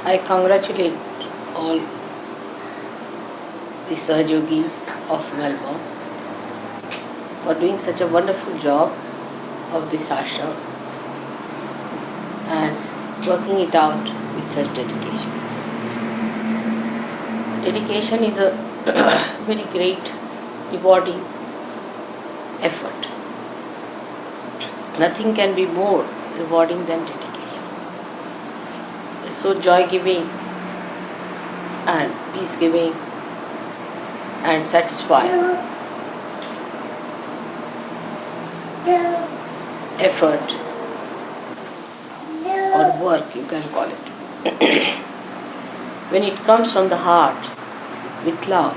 I congratulate all the Sahajogis of Melbourne for doing such a wonderful job of this ashram and working it out with such dedication. Dedication is a very great, rewarding effort. Nothing can be more rewarding than dedication. It's so joy-giving and peace-giving and satisfying effort or work, you can call it. When it comes from the heart with love,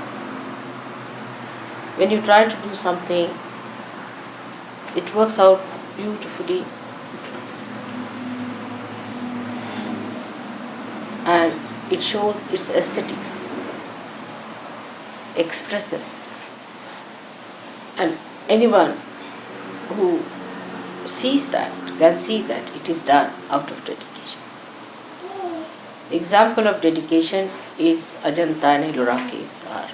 when you try to do something, it works out beautifully and it shows its aesthetics, expresses, and anyone who sees that can see that it is done out of dedication. Example of dedication is Ajanta and Ellora caves are.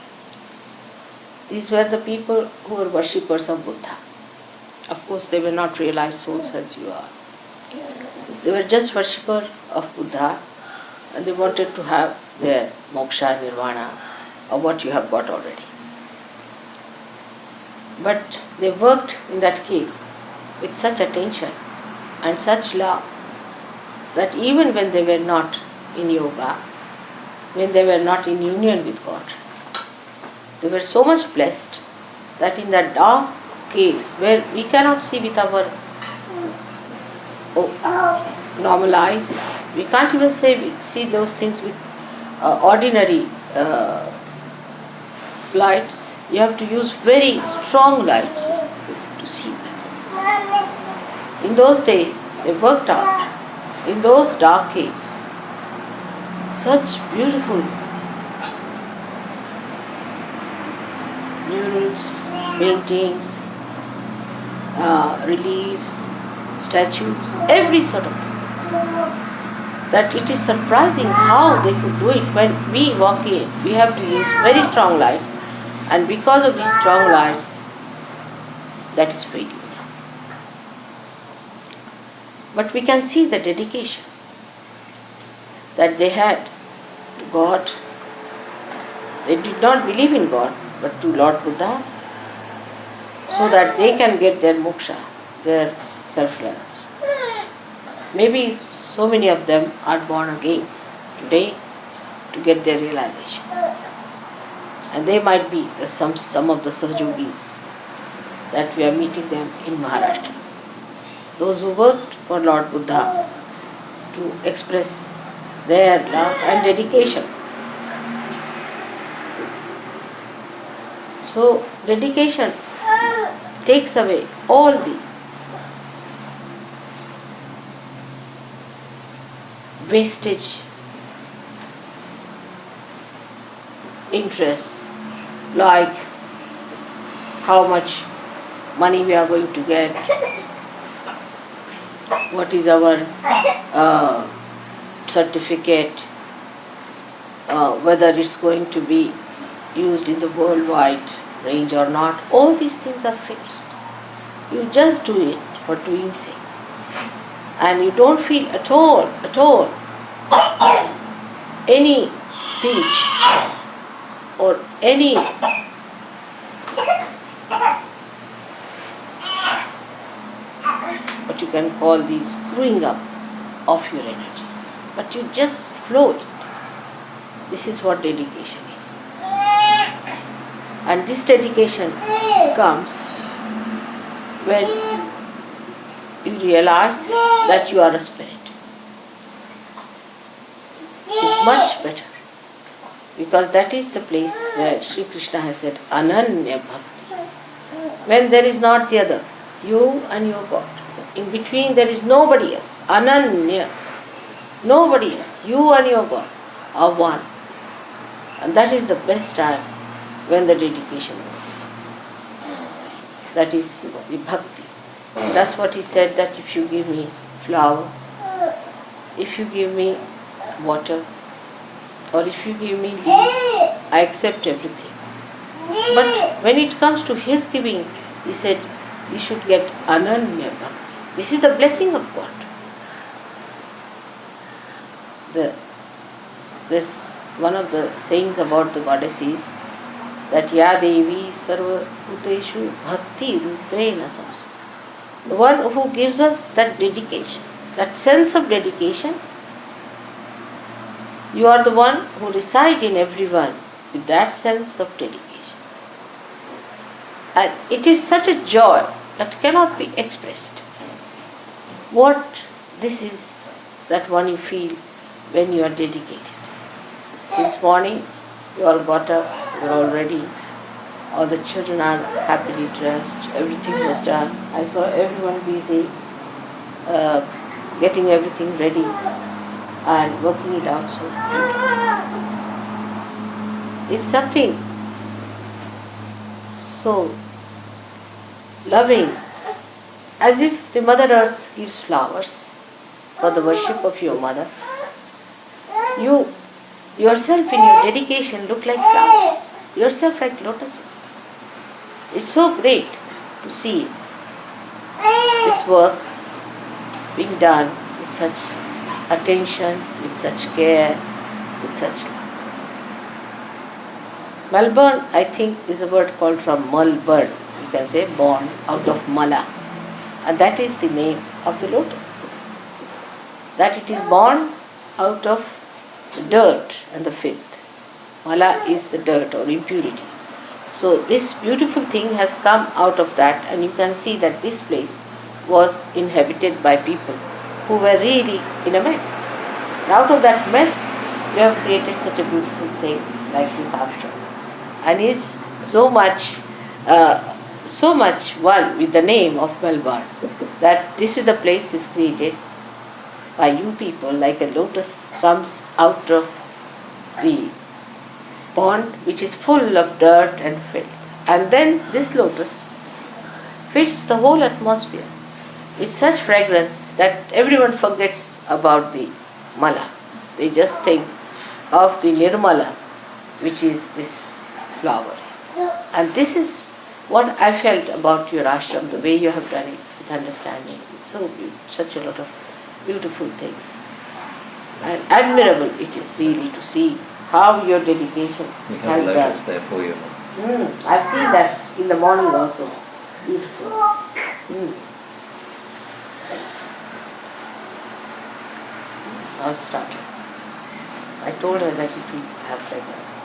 These were the people who were worshippers of Buddha. Of course, they were not realized souls as you are. They were just worshippers of Buddha and they wanted to have their moksha, nirvana, or what you have got already. But they worked in that cave with such attention and such love that even when they were not in yoga, when they were not in union with God, they were so much blessed that in that dark caves where we cannot see with our normal eyes, we can't even see those things with ordinary lights. You have to use very strong lights to see them. In those days, they worked out in those dark caves such beautiful murals, paintings, reliefs, statues, every sort of thing, that it is surprising how they could do it. When we walk in, we have to use very strong lights, and because of these strong lights, that is fading. But we can see the dedication that they had to God. They did not believe in God, but to Lord Buddha, so that they can get their moksha, their self-realization. Maybe so many of them are born again today to get their realization. And they might be some of the Sahajogis that we are meeting them in Maharashtra. Those who worked for Lord Buddha to express their love and dedication. So dedication takes away all the wastage interests, like how much money we are going to get, what is our certificate, whether it's going to be used in the worldwide range or not. All these things are finished. You just do it for doing sake. And you don't feel at all, any pinch or any what you can call the screwing up of your energies. But you just flow it. This is what dedication is. And this dedication comes when you realize that you are a spirit. It's much better, because that is the place where Sri Krishna has said Ananya Bhakti. When there is not the other, you and your God. In between there is nobody else. Ananya. Nobody else. You and your God are one. And that is the best time when the dedication works. That is the bhakti. That's what he said, that if you give me flour, if you give me water, or if you give me leaves, I accept everything. But when it comes to his giving, he said, you should get ananya bhakti. This is the blessing of God. This one of the sayings about the goddess is that Ya Devi Sarva Bhuteshu Bhakti Rupena Samsa. The one who gives us that dedication, that sense of dedication. You are the one who reside in everyone with that sense of dedication. And it is such a joy that cannot be expressed. What this is, that one you feel when you are dedicated. Since morning, you all got up, you are all ready. All the children are happily dressed, everything was done. I saw everyone busy, getting everything ready and working it out so beautifully. It's something so loving, as if the Mother Earth gives flowers for the worship of your mother. You yourself in your dedication look like flowers, yourself like lotuses. It's so great to see this work being done with such attention, with such care, with such love. Melbourne, I think, is a word called from Melbourne. You can say born out of Mala. And that is the name of the lotus. That it is born out of the dirt and the filth. Mala is the dirt or impurities. So this beautiful thing has come out of that, and you can see that this place was inhabited by people who were really in a mess. And out of that mess, you have created such a beautiful thing like this ashram, and is so much one with the name of Melbourne, that this is the place is created by you people, like a lotus comes out of the pond which is full of dirt and filth. And then this lotus fills the whole atmosphere with such fragrance that everyone forgets about the mala. They just think of the nirmala, which is this flower. And this is what I felt about your ashram, the way you have done it with understanding. It's so beautiful, such a lot of beautiful things. And admirable it is really to see how your dedication has done. Lotus there for you. I've seen that in the morning also. Beautiful. I'll start it. I told her that it will have fragrance.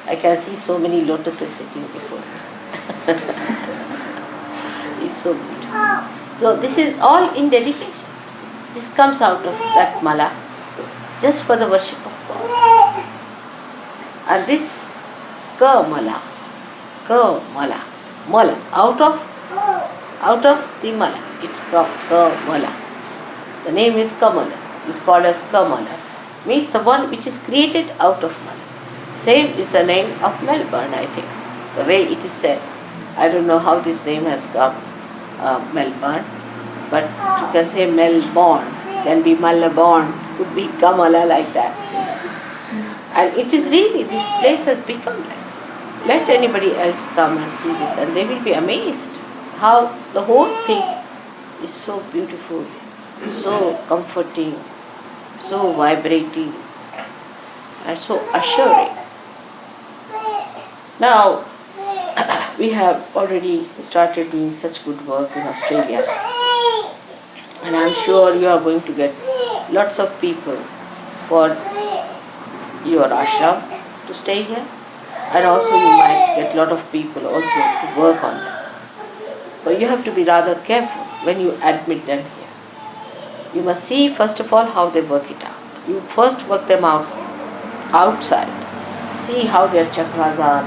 I can see so many lotuses sitting before me. It's so beautiful. So this is all in dedication. This comes out of that mala just for the worship of God. And this mala, mala, out of the mala. It's mala. The name is Kamala. It's called as Kamala. Means the one which is created out of mala. Same is the name of Melbourne, I think. The way it is said. I don't know how this name has come, Melbourne. But you can say Melbourne, can be Malaborn, could be Kamala like that. And it is really, this place has become like that. Let anybody else come and see this and they will be amazed how the whole thing is so beautiful, so comforting, so vibrating and so assuring. Now, we have already started doing such good work in Australia. And I am sure you are going to get lots of people for your ashram to stay here, and also you might get a lot of people also to work on them. But you have to be rather careful when you admit them here. You must see first of all how they work it out. You first work them out outside. See how their chakras are,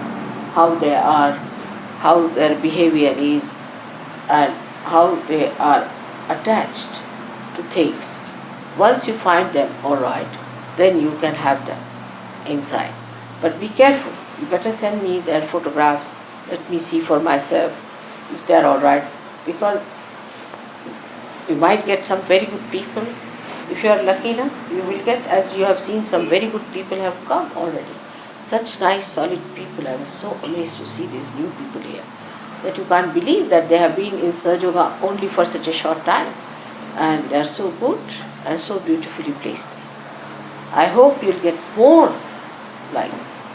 how they are, how their behavior is, and how they are attached to things. Once you find them alright, then you can have them inside. But be careful. You better send me their photographs. Let me see for myself if they are alright. Because You might get some very good people. If you are lucky enough, you will get, as you have seen, some very good people have come already. Such nice, solid people. I was so amazed to see these new people here, that you can't believe that they have been in Sahaja Yoga only for such a short time. And they are so good and so beautifully placed. I hope you'll get more like this,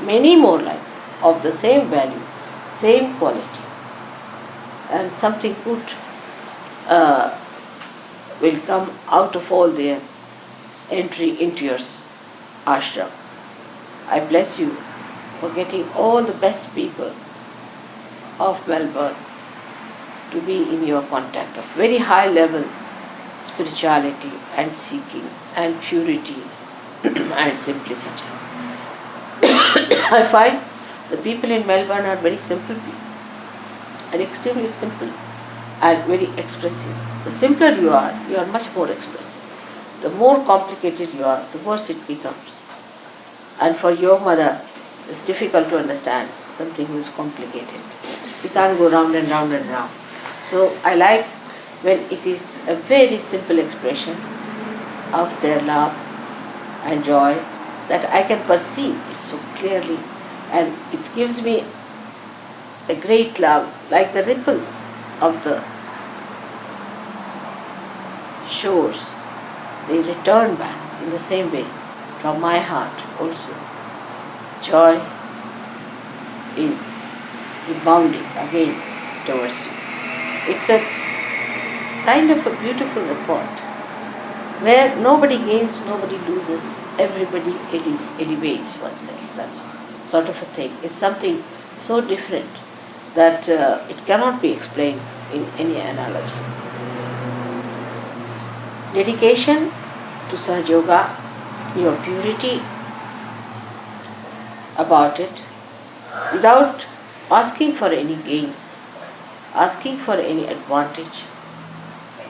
many more like this, of the same value, same quality, and something good will come out of all their entry into your ashram. I bless you for getting all the best people of Melbourne to be in your contact of very high level spirituality and seeking and purity and simplicity. I find the people in Melbourne are very simple people and extremely simple and very expressive. The simpler you are much more expressive. The more complicated you are, the worse it becomes. And for your mother, it's difficult to understand something which is complicated. She can't go round and round and round. So I like when it is a very simple expression of their love and joy that I can perceive it so clearly, and it gives me a great love, like the ripples of the shores. They return back in the same way from my heart also. Joy is rebounding again towards you. It's a kind of a beautiful report where nobody gains, nobody loses, everybody elevates oneself. That's sort of a thing. It's something so different that it cannot be explained in any analogy. Dedication to Sahaja Yoga, your purity about it, without asking for any gains, asking for any advantage,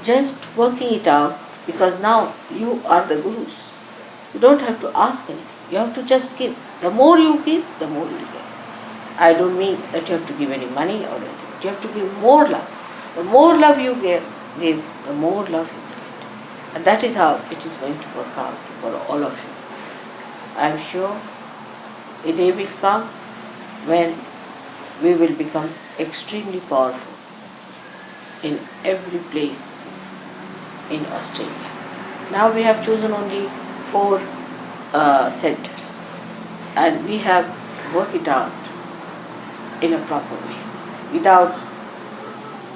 just working it out, because now you are the gurus. You don't have to ask anything. You have to just give. The more you give, the more you get. I don't mean that you have to give any money or anything. You have to give more love. The more love you give, the more love you get. And that is how it is going to work out for all of you. I am sure a day will come when we will become extremely powerful in every place in Australia. Now we have chosen only 4 centers, and we have worked it out in a proper way, without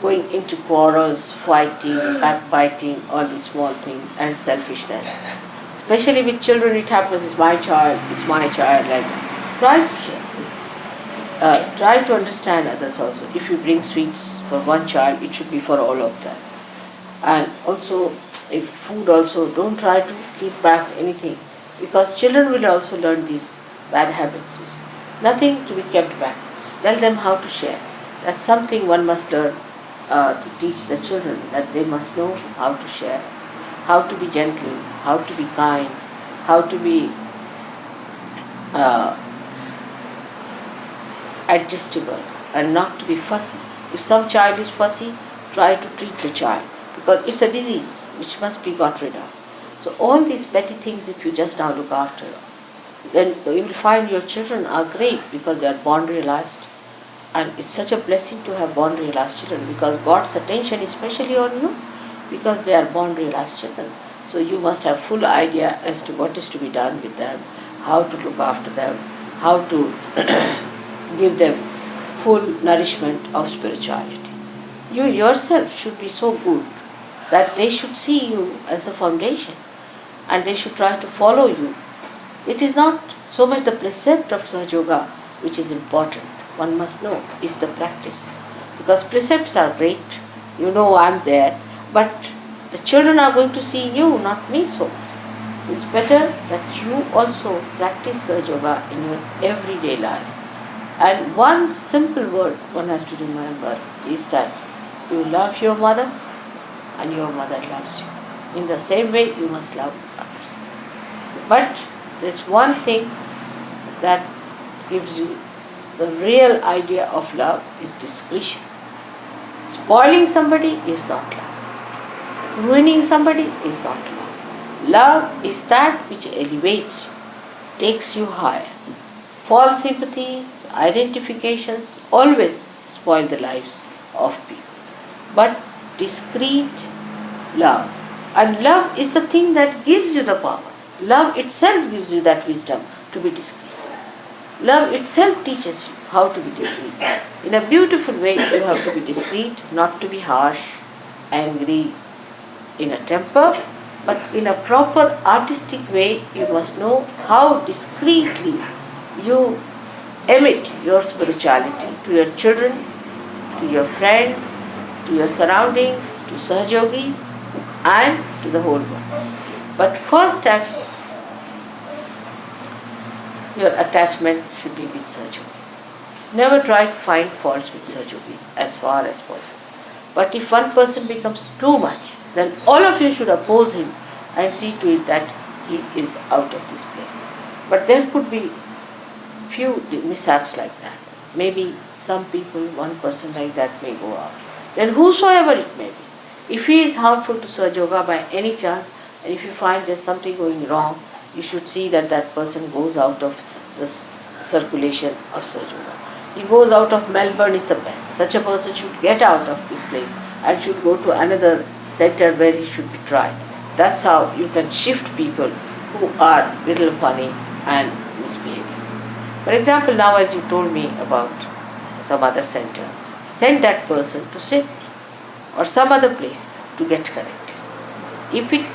going into quarrels, fighting, backbiting, all these small things, and selfishness. Especially with children, it happens, it's my child, like that. Try to share. Try to understand others also. If you bring sweets for one child, it should be for all of them. And also, if food also, don't try to keep back anything, because children will also learn these bad habits. Nothing to be kept back. Tell them how to share. That's something one must learn to teach the children, that they must know how to share, how to be gentle, how to be kind, how to be adjustable and not to be fussy. If some child is fussy, try to treat the child, because it's a disease which must be got rid of. So all these petty things, if you just now look after, then you will find your children are great, because they are born realized. And it's such a blessing to have born realized children, because God's attention is especially on you, because they are born realized children. So you must have full idea as to what is to be done with them, how to look after them, how to give them full nourishment of spirituality. You yourself should be so good that they should see you as a foundation, and they should try to follow you. It is not so much the precept of Sahaja Yoga which is important. One must know is the practice, because precepts are great. You know I am there, but the children are going to see you, not me so much. So it's better that you also practice Sahaja Yoga in your everyday life. And one simple word one has to remember is that you love your mother and your mother loves you. In the same way you must love others. But there's one thing that gives you the real idea of love is discretion. Spoiling somebody is not love. Ruining somebody is not love. Love is that which elevates you, takes you higher. False sympathies, identifications always spoil the lives of people. But discreet love. And love is the thing that gives you the power. Love itself gives you that wisdom to be discreet. Love itself teaches you how to be discreet. In a beautiful way, you have to be discreet, not to be harsh, angry, in a temper, but in a proper artistic way. You must know how discreetly you emit your spirituality to your children, to your friends, to your surroundings, to Sahajogis, and to the whole world. But first step, your attachment should be with Sahajogis. Never try to find faults with Sahajogis as far as possible. But if one person becomes too much, then all of you should oppose him and see to it that he is out of this place. But there could be few mishaps like that. Maybe some people, one person like that may go out. Then whosoever it may be, if he is harmful to Sahaja by any chance, and if you find there's something going wrong, you should see that that person goes out of this circulation of Sahaja. He goes out of Melbourne is the best. Such a person should get out of this place and should go to another center where he should be tried. That's how you can shift people who are little funny and misbehaving. For example, now as you told me about some other center, send that person to SIP or some other place to get corrected. If it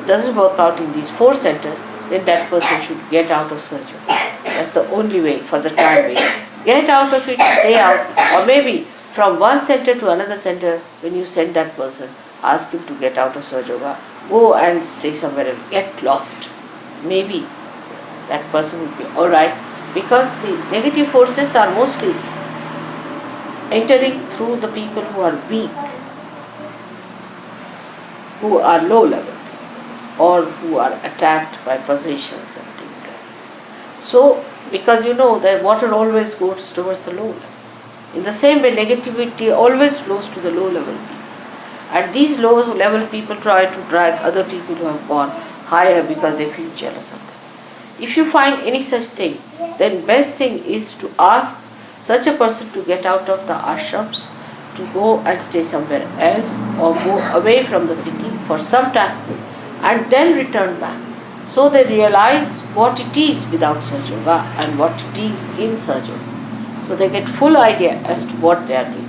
doesn't work out in these 4 centers, then that person should get out of surgery. That's the only way for the time being. Get out of it, stay out, or maybe from one center to another center, when you send that person, ask him to get out of Sahaja Yoga, go and stay somewhere else, get lost. Maybe that person will be alright, because the negative forces are mostly entering through the people who are weak, who are low level, or who are attacked by possessions and things like that. So, because you know that water always goes towards the low level. In the same way, negativity always flows to the low level people. And these low level people try to drag other people who have gone higher because they feel jealous of them. If you find any such thing, then best thing is to ask such a person to get out of the ashrams, to go and stay somewhere else, or go away from the city for some time and then return back. So they realize what it is without Sahaja Yoga and what it is in Sahaja Yoga. So they get full idea as to what they are doing.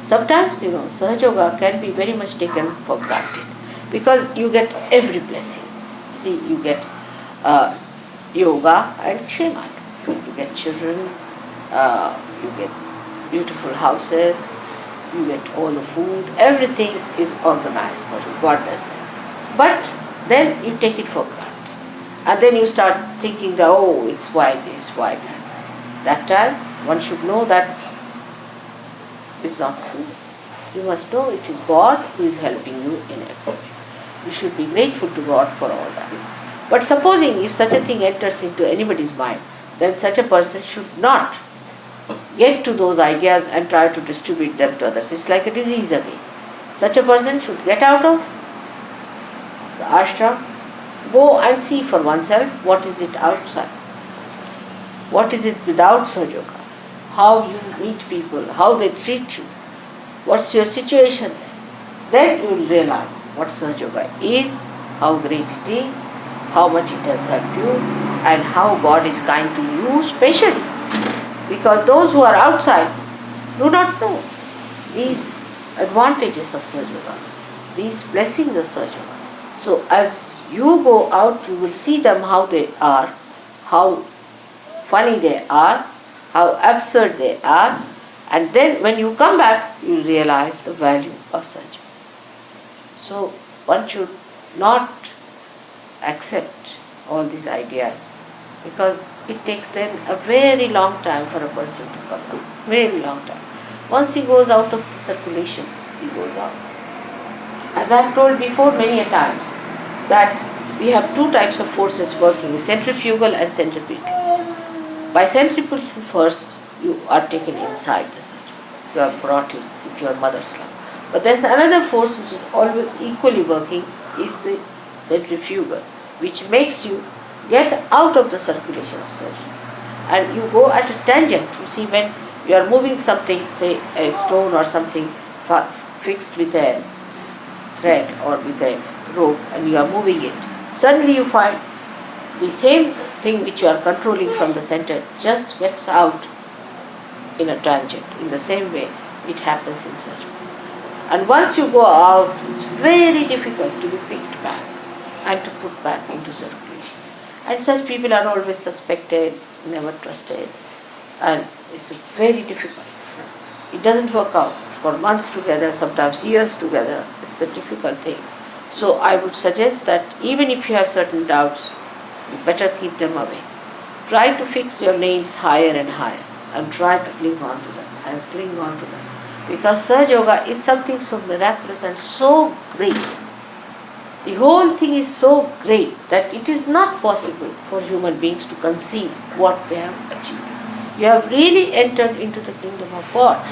Sometimes, Sahaja Yoga can be very much taken for granted because you get every blessing. See, you get yoga and Kshema. You get children, you get beautiful houses, you get all the food, everything is organized for you. God does that. But then you take it for granted. And then you start thinking that, oh, it's why this, why that. That time, one should know that it's not true. You must know it is God who is helping you in every way. You should be grateful to God for all that. But supposing if such a thing enters into anybody's mind, then such a person should not get to those ideas and try to distribute them to others. It's like a disease again. Such a person should get out of the ashram, go and see for oneself what is it outside. What is it without Sahaja Yoga? How you meet people, how they treat you, what's your situation there. Then you will realize what Sahaja Yoga is, how great it is, how much it has helped you, and how God is kind to you specially. Because those who are outside do not know these advantages of Sahaja Yoga, these blessings of Sahaja Yoga. So as you go out, you will see them how they are, how funny they are, how absurd they are, and then when you come back, you realize the value of Sahaja Yoga. So one should not accept all these ideas, because it takes then a very long time for a person to come out. Very long time. Once he goes out of the circulation, he goes out. As I have told before many a times, that we have 2 types of forces working, centrifugal and centripetal. By centrifugal force, you are taken inside the centrifuge. You are brought in with your mother's love. But there's another force which is always equally working, is the centrifugal, which makes you get out of the circulation of surgery. And you go at a tangent. You see, when you are moving something, say a stone or something fixed with a thread or with a rope, and you are moving it, suddenly you find the same thing which you are controlling from the center just gets out in a tangent. In the same way, it happens in surgery. And once you go out, it's very difficult to be picked back and to put back into circulation. And such people are always suspected, never trusted, and it's very difficult. It doesn't work out for months together, sometimes years together. It's a difficult thing. So I would suggest that even if you have certain doubts, you better keep them away. Try to fix your nails higher and higher and try to cling on to them and cling on to them. Because Sahaja Yoga is something so miraculous and so great. The whole thing is so great that it is not possible for human beings to conceive what they have achieved. You have really entered into the kingdom of God,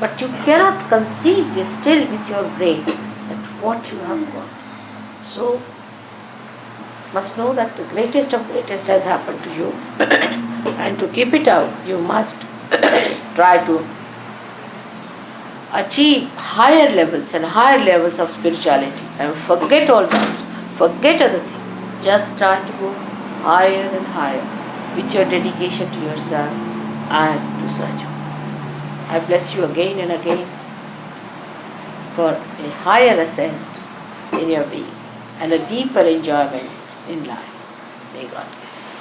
but you cannot conceive this still with your brain that what you have got. So, must know that the greatest of greatest has happened to you, and to keep it out, you must try to achieve higher levels of spirituality, and forget all that, forget other things. Just try to go higher and higher with your dedication to yourself and to Sahaja. I bless you again and again for a higher ascent in your being and a deeper enjoyment in life. May God bless you.